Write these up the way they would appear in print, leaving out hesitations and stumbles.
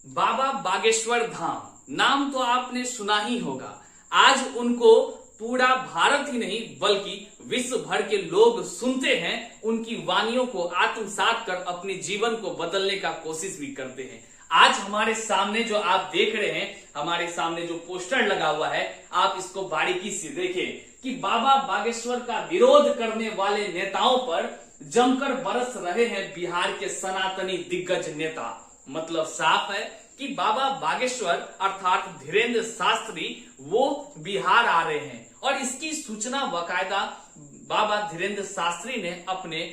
बाबा बागेश्वर धाम नाम तो आपने सुना ही होगा। आज उनको पूरा भारत ही नहीं बल्कि विश्व भर के लोग सुनते हैं, उनकी वाणियों को आत्मसात कर अपने जीवन को बदलने का कोशिश भी करते हैं। आज हमारे सामने जो आप देख रहे हैं, हमारे सामने जो पोस्टर लगा हुआ है, आप इसको बारीकी से देखें कि बाबा बागेश्वर का विरोध करने वाले नेताओं पर जमकर बरस रहे हैं बिहार के सनातनी दिग्गज नेता। मतलब साफ है कि बाबा बागेश्वर अर्थात धीरेन्द्र शास्त्री वो बिहार आ रहे हैं और इसकी सूचना बाकायदा बाबा धीरेन्द्र शास्त्री ने अपने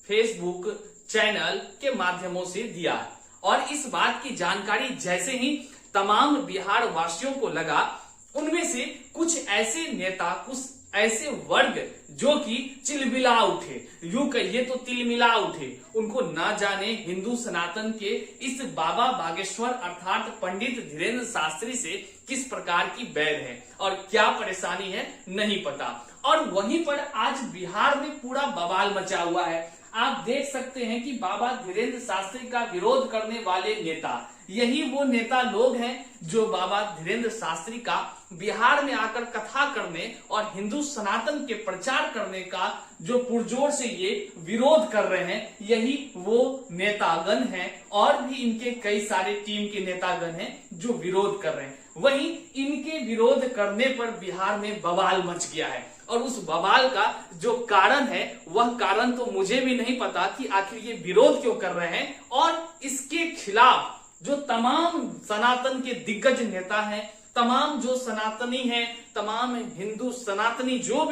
फेसबुक चैनल के माध्यमों से दिया है। और इस बात की जानकारी जैसे ही तमाम बिहार वासियों को लगा, उनमें से कुछ ऐसे नेता, कुछ ऐसे वर्ग जो कि चिलमिला उठे, यूं कहिए तो तिलमिला उठे। उनको ना जाने हिंदू सनातन के इस बाबा बागेश्वर अर्थात पंडित धीरेन्द्र शास्त्री से किस प्रकार की बैर है और क्या परेशानी है नहीं पता। और वहीं पर आज बिहार में पूरा बवाल मचा हुआ है। आप देख सकते हैं कि बाबा धीरेन्द्र शास्त्री का विरोध करने वाले नेता यही वो नेता लोग हैं जो बाबा धीरेन्द्र शास्त्री का बिहार में आकर कथा करने और हिंदू सनातन के प्रचार करने का जो पुरजोर से ये विरोध कर रहे हैं, यही वो नेतागण हैं। और भी इनके कई सारे टीम के नेतागण हैं जो विरोध कर रहे हैं। वहीं इनके विरोध करने पर बिहार में बवाल मच गया है और उस बवाल का जो कारण है वह कारण तो मुझे भी नहीं पता कि आखिर ये विरोध क्यों कर रहे हैं। और इसके खिलाफ जो तमाम सनातन के दिग्गज नेता हैं, तमाम जो सनातनी हैं, तमाम हिंदू सनातनी जो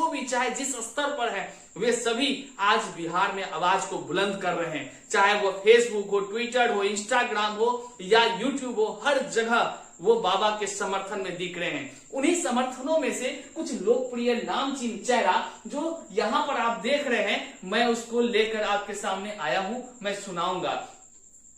भी चाहे जिस स्तर पर है, वे सभी आज बिहार में आवाज को बुलंद कर रहे हैं। चाहे वो फेसबुक हो, ट्विटर हो, इंस्टाग्राम हो या यूट्यूब हो, हर जगह वो बाबा के समर्थन में दिख रहे हैं। उन्हीं समर्थनों में से कुछ लोकप्रिय नामचीन चेहरा जो यहाँ पर आप देख रहे हैं, मैं उसको लेकर आपके सामने आया हूं, मैं सुनाऊंगा।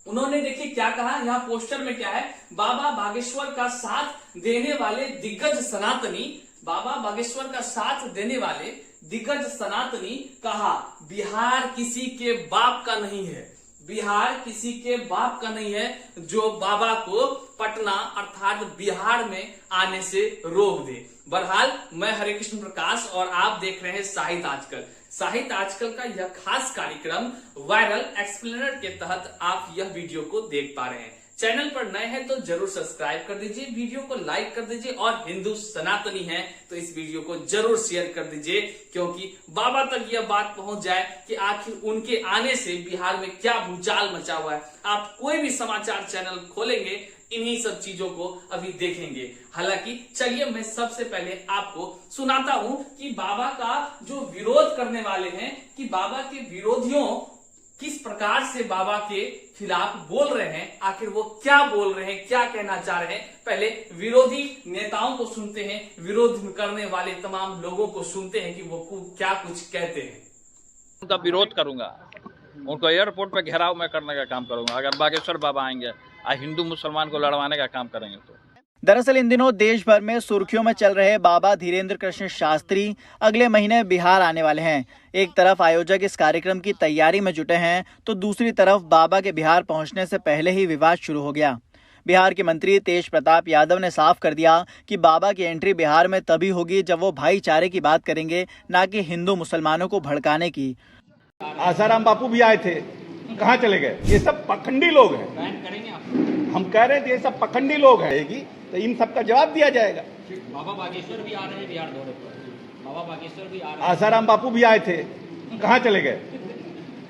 उन्होंने देखिए क्या कहा, यहाँ पोस्टर में क्या है, बाबा बागेश्वर का साथ देने वाले दिग्गज सनातनी, बाबा बागेश्वर का साथ देने वाले दिग्गज सनातनी कहा, बिहार किसी के बाप का नहीं है, बिहार किसी के बाप का नहीं है जो बाबा को पटना अर्थात बिहार में आने से रोक दे। बहरहाल मैं हरे कृष्ण प्रकाश और आप देख रहे हैं साहित्य आजकल। साहित्य आजकल का यह खास कार्यक्रम वायरल एक्सप्लेनर के तहत आप यह वीडियो को देख पा रहे हैं। चैनल पर नए हैं तो जरूर सब्सक्राइब कर दीजिए, वीडियो को लाइक कर दीजिए और हिंदू सनातनी हैं तो इस वीडियो को जरूर शेयर कर दीजिए, क्योंकि बाबा तक यह बात पहुंच जाए कि आखिर उनके आने से बिहार में क्या भूचाल मचा हुआ है। आप कोई भी समाचार चैनल खोलेंगे, इन्हीं सब चीजों को अभी देखेंगे। हालांकि चलिए मैं सबसे पहले आपको सुनाता हूं कि बाबा का जो विरोध करने वाले हैं, कि बाबा के विरोधियों किस प्रकार से बाबा के खिलाफ बोल रहे हैं, आखिर वो क्या बोल रहे हैं, क्या कहना चाह रहे हैं। पहले विरोधी नेताओं को सुनते हैं, विरोध करने वाले तमाम लोगों को सुनते हैं कि वो क्या कुछ कहते हैं। उनका विरोध करूंगा, उनको एयरपोर्ट पे घेराव में करने का काम करूंगा अगर बागेश्वर बाबा आएंगे और हिंदू मुसलमान को लड़वाने का काम करेंगे तो। दरअसल इन दिनों देश भर में सुर्खियों में चल रहे बाबा धीरेन्द्र कृष्ण शास्त्री अगले महीने बिहार आने वाले हैं। एक तरफ आयोजक इस कार्यक्रम की तैयारी में जुटे हैं तो दूसरी तरफ बाबा के बिहार पहुंचने से पहले ही विवाद शुरू हो गया। बिहार के मंत्री तेज प्रताप यादव ने साफ कर दिया कि बाबा की एंट्री बिहार में तभी होगी जब वो भाईचारे की बात करेंगे, ना कि हिंदू मुसलमानों को भड़काने की। आसाराम बापू भी आए थे, कहाँ चले गए? ये सब पखंडी लोग हैं। हम कह रहे थे ये सब पखंडी लोग हैं, तो इन सब का जवाब दिया जाएगा। बाबा बागेश्वर भी आ रहे हैं बिहार दौरे पर, बाबा बागेश्वर भी आ रहे हैं। आसाराम बापू भी आए थे, कहाँ चले गए?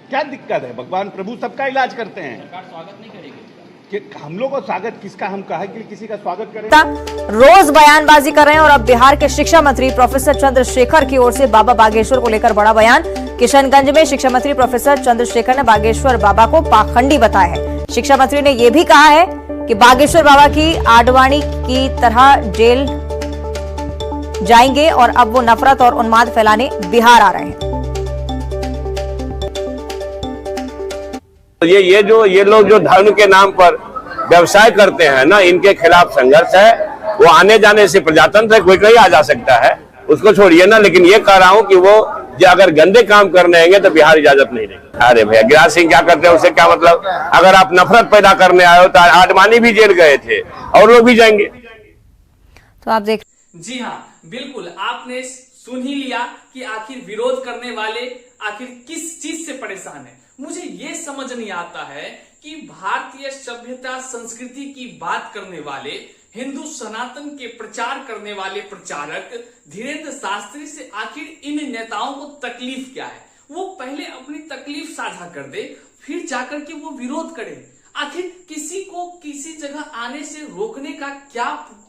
क्या दिक्कत है? भगवान प्रभु सबका इलाज करते हैं। सरकार स्वागत नहीं करेगी कि हम लोग का स्वागत किसका? हम कहा कि किसी का स्वागत करें। रोज बयानबाजी कर रहे हैं और अब बिहार के शिक्षा मंत्री प्रोफेसर चंद्रशेखर की ओर से बाबा बागेश्वर को लेकर बड़ा बयान। किशनगंज में शिक्षा मंत्री प्रोफेसर चंद्रशेखर ने बागेश्वर बाबा को पाखंडी बताया है। शिक्षा मंत्री ने यह भी कहा है कि बागेश्वर बाबा की आडवाणी की तरह जेल जाएंगे और अब वो नफरत और उन्माद फैलाने बिहार आ रहे हैं। ये लोग जो धर्म के नाम पर व्यवसाय करते हैं ना, इनके खिलाफ संघर्ष है। वो आने जाने से प्रजातंत्र है, कोई कहीं आ जा सकता है, उसको छोड़िए ना। लेकिन ये कह रहा हूं कि वो अगर गंदे काम करने आएंगे तो बिहार इजाजत नहीं देगा। अरे भैया गिरिराज सिंह क्या करते हैं उससे क्या मतलब? अगर आप नफरत पैदा करने आए हो तो आडवाणी भी जेल गए थे और लोग भी जाएंगे। तो आप देख, जी हाँ, बिल्कुल आपने सुन ही लिया कि आखिर विरोध करने वाले आखिर किस चीज से परेशान है। मुझे ये समझ नहीं आता है कि भारतीय सभ्यता संस्कृति की बात करने वाले, हिंदू सनातन के प्रचार करने वाले प्रचारक धीरेन्द्र शास्त्री से आखिर इन नेताओं को तकलीफ क्या है। वो पहले अपनी तकलीफ साझा कर दे, फिर जाकर के वो विरोध करे। आखिर किसी को किसी जगह आने से रोकने का क्या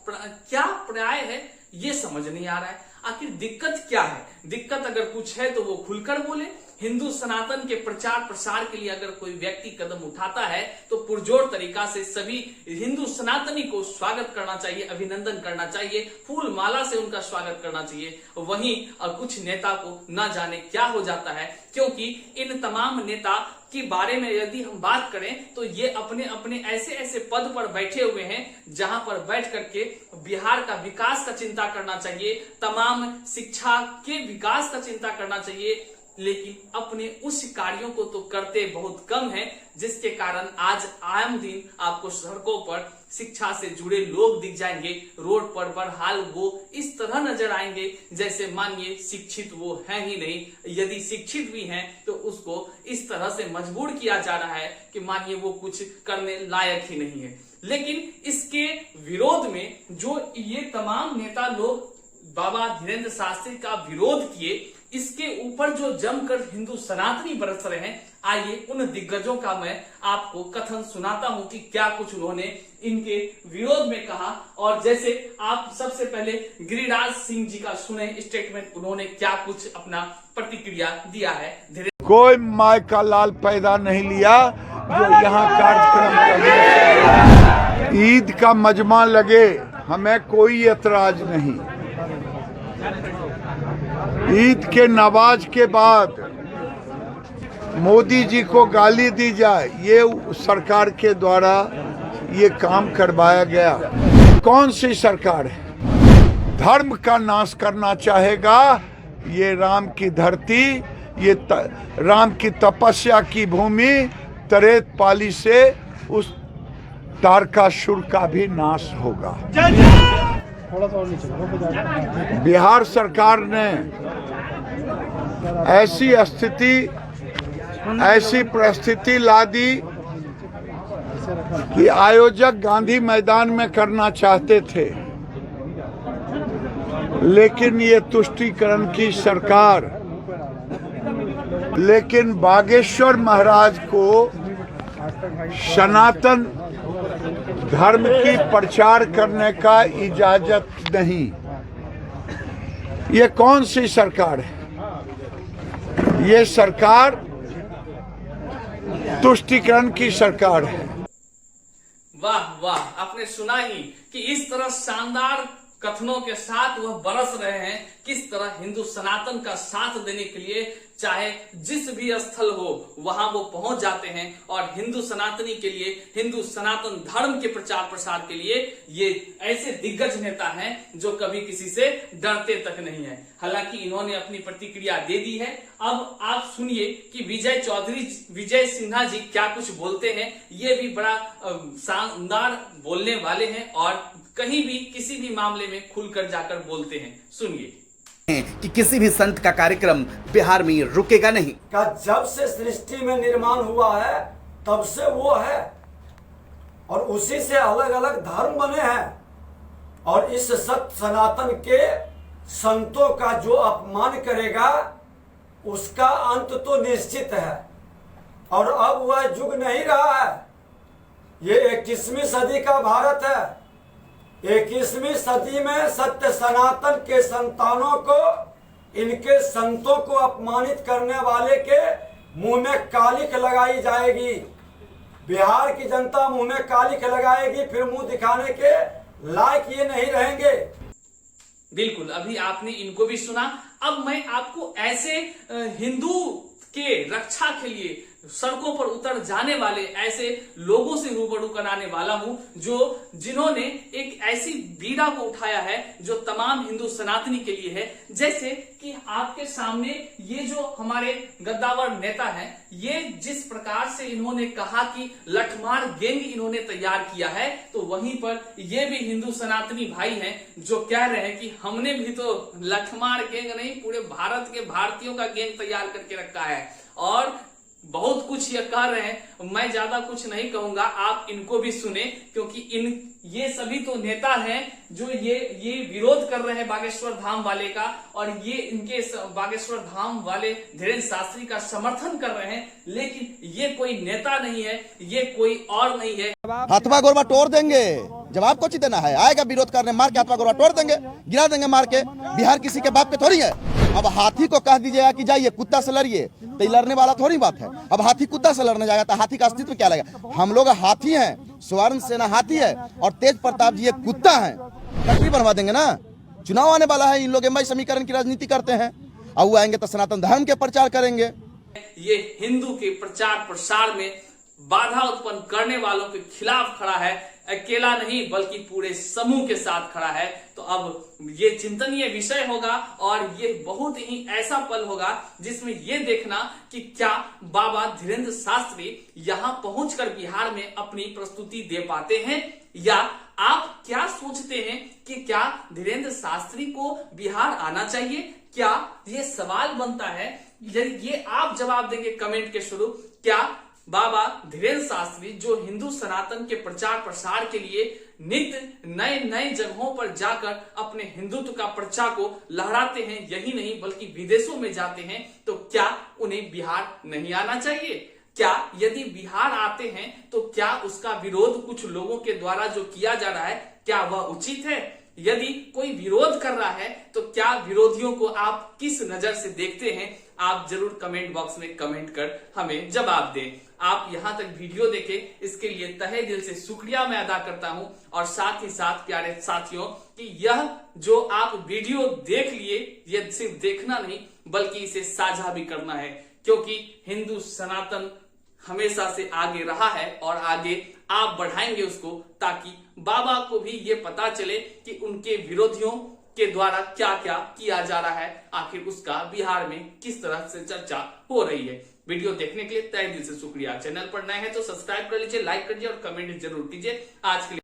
पर्याय है, ये समझ नहीं आ रहा है। आखिर दिक्कत क्या है? दिक्कत अगर कुछ है तो वो खुलकर बोले। हिंदू सनातन के प्रचार प्रसार के लिए अगर कोई व्यक्ति कदम उठाता है तो पुरजोर तरीका से सभी हिंदू सनातनी को स्वागत करना चाहिए, अभिनंदन करना चाहिए, फूल माला से उनका स्वागत करना चाहिए। वहीं कुछ नेता को न जाने क्या हो जाता है, क्योंकि इन तमाम नेता के बारे में यदि हम बात करें तो ये अपने अपने ऐसे पद पर बैठे हुए हैं जहां पर बैठ करके बिहार का विकास का चिंता करना चाहिए, तमाम शिक्षा के विकास का चिंता करना चाहिए, लेकिन अपने उस कार्यों को तो करते बहुत कम है, जिसके कारण आज आम दिन आपको सड़कों पर शिक्षा से जुड़े लोग दिख जाएंगे, रोड पर बहरहाल वो इस तरह नजर आएंगे जैसे मानिए शिक्षित वो है ही नहीं, यदि शिक्षित भी हैं तो उसको इस तरह से मजबूर किया जा रहा है कि मानिए वो कुछ करने लायक ही नहीं है। लेकिन इसके विरोध में जो ये तमाम नेता लोग बाबा धीरेन्द्र शास्त्री का विरोध किए, इसके ऊपर जो जमकर हिंदू सनातनी बरस रहे हैं, आइए उन दिग्गजों का मैं आपको कथन सुनाता हूं कि क्या कुछ उन्होंने इनके विरोध में कहा। और जैसे आप सबसे पहले गिरिराज सिंह जी का सुने स्टेटमेंट, उन्होंने क्या कुछ अपना प्रतिक्रिया दिया है। कोई माय का लाल पैदा नहीं लिया जो यहाँ कार्यक्रम करने, ईद का मजमा लगे, हमें कोई एतराज नहीं। ईद के नमाज के बाद मोदी जी को गाली दी जाए, ये सरकार के द्वारा ये काम करवाया गया। कौन सी सरकार है? धर्म का नाश करना चाहेगा। ये राम की धरती, ये राम की तपस्या की भूमि, तरेत पाली से उस तारकासुर का भी नाश होगा। बिहार सरकार ने ऐसी परिस्थिति ला दी कि आयोजक गांधी मैदान में करना चाहते थे, लेकिन ये तुष्टीकरण की सरकार, लेकिन बागेश्वर महाराज को सनातन धर्म की प्रचार करने का इजाजत नहीं। ये कौन सी सरकार है? ये सरकार तुष्टीकरण की सरकार है। वाह वाह, आपने सुना ही कि इस तरह शानदार कथनों के साथ वह बरस रहे हैं, किस तरह हिंदू सनातन का साथ देने के लिए चाहे जिस भी स्थल हो वहां वो पहुंच जाते हैं, और हिंदू सनातनी के लिए, हिंदू सनातन धर्म के प्रचार प्रसार के लिए ये ऐसे दिग्गज नेता हैं जो कभी किसी से डरते तक नहीं है। हालांकि इन्होंने अपनी प्रतिक्रिया दे दी है। अब आप सुनिए कि विजय सिन्हा जी क्या कुछ बोलते हैं। ये भी बड़ा शानदार बोलने वाले हैं और कहीं भी किसी भी मामले में खुलकर जाकर बोलते हैं। सुनिए कि किसी भी संत का कार्यक्रम बिहार में रुकेगा नहीं। का जब से सृष्टि में निर्माण हुआ है तब से वो है, और उसी से अलग अलग धर्म बने हैं, और इस सत्य सनातन के संतों का जो अपमान करेगा उसका अंत तो निश्चित है। और अब वह युग नहीं रहा है, ये 21वीं सदी का भारत है। 21वीं सदी में सत्य सनातन के संतानों को, इनके संतों को अपमानित करने वाले के मुंह में कालिख लगाई जाएगी। बिहार की जनता मुंह में कालिख लगाएगी, फिर मुंह दिखाने के लायक ये नहीं रहेंगे। बिल्कुल, अभी आपने इनको भी सुना। अब मैं आपको ऐसे हिंदू के रक्षा के लिए सड़कों पर उतर जाने वाले ऐसे लोगों से रूबरू कराने वाला हूं जिन्होंने एक ऐसी बीड़ा को उठाया है जो तमाम हिंदू सनातनी के लिए है। जैसे कि आपके सामने ये जो हमारे गद्दावर नेता हैं, ये जिस प्रकार से इन्होंने कहा कि लठमार गैंग इन्होंने तैयार किया है, तो वहीं पर ये भी हिंदू सनातनी भाई हैं जो कह रहे हैं कि हमने भी तो लठमार गैंग नहीं, पूरे भारत के भारतीयों का गैंग तैयार करके रखा है और बहुत कुछ ये कह रहे हैं। मैं ज्यादा कुछ नहीं कहूंगा, आप इनको भी सुने, क्योंकि ये सभी तो नेता हैं जो ये विरोध कर रहे हैं बागेश्वर धाम वाले का, और ये इनके बागेश्वर धाम वाले धीरेन्द्र शास्त्री का समर्थन कर रहे हैं। लेकिन ये कोई नेता नहीं है, ये कोई और नहीं है। हाथवा गोरबा तोड़ देंगे, जवाब को देना है, आएगा विरोध करने, मार के हाथवा गोरबा तोड़ देंगे, गिरा देंगे मार के। बिहार किसी के बाप के थोड़ी है। अब हाथी को कह दीजिएगा कि जाइए कुत्ता से लड़िए, तो लड़ने वाला थोड़ी बात है। अब हाथी कुत्ता से लड़ने जाएगा तो हाथी का अस्तित्व क्या लगेगा? हम लोग हाथी हैं, स्वर्ण सेना हाथी है और तेज प्रताप जी एक कुत्ता है। कटरी बनवा देंगे ना, चुनाव आने वाला है, इन लोग एमआई समीकरण की राजनीति करते हैं, और वो आएंगे तो सनातन धर्म के प्रचार करेंगे। ये हिंदू के प्रचार प्रसार में बाधा उत्पन्न करने वालों के खिलाफ खड़ा है, अकेला नहीं बल्कि पूरे समूह के साथ खड़ा है। तो अब ये चिंतनीय विषय होगा और ये बहुत ही ऐसा पल होगा जिसमें ये देखना कि क्या बाबा धीरेन्द्र शास्त्री यहाँ पहुंचकर बिहार में अपनी प्रस्तुति दे पाते हैं, या आप क्या सोचते हैं कि क्या धीरेन्द्र शास्त्री को बिहार आना चाहिए? क्या ये सवाल बनता है, ये आप जवाब देंगे कमेंट के शुरू। क्या बाबा धीरेन्द्र शास्त्री जो हिंदू सनातन के प्रचार प्रसार के लिए नित्य नए नए जगहों पर जाकर अपने हिंदुत्व का पर्चा को लहराते हैं, यही नहीं बल्कि विदेशों में जाते हैं, तो क्या उन्हें बिहार नहीं आना चाहिए? क्या यदि बिहार आते हैं तो क्या उसका विरोध कुछ लोगों के द्वारा जो किया जा रहा है, क्या वह उचित है? यदि कोई विरोध कर रहा है तो क्या विरोधियों को आप किस नजर से देखते हैं? आप जरूर कमेंट बॉक्स में कमेंट कर हमें जवाब दें। आप यहां तक वीडियो देखे इसके लिए तहे दिल से शुक्रिया मैं अदा करता हूं, और साथ ही साथ प्यारे साथियों कि यह जो आप वीडियो देख लिए, यह सिर्फ देखना नहीं बल्कि इसे साझा भी करना है, क्योंकि हिंदू सनातन हमेशा से आगे रहा है और आगे आप बढ़ाएंगे उसको, ताकि बाबा को भी ये पता चले कि उनके विरोधियों के द्वारा क्या क्या किया जा रहा है, आखिर उसका बिहार में किस तरह से चर्चा हो रही है। वीडियो देखने के लिए तहे दिल से शुक्रिया। चैनल पर नए हैं तो सब्सक्राइब कर लीजिए, लाइक कर लीजिए और कमेंट जरूर कीजिए। आज के लिए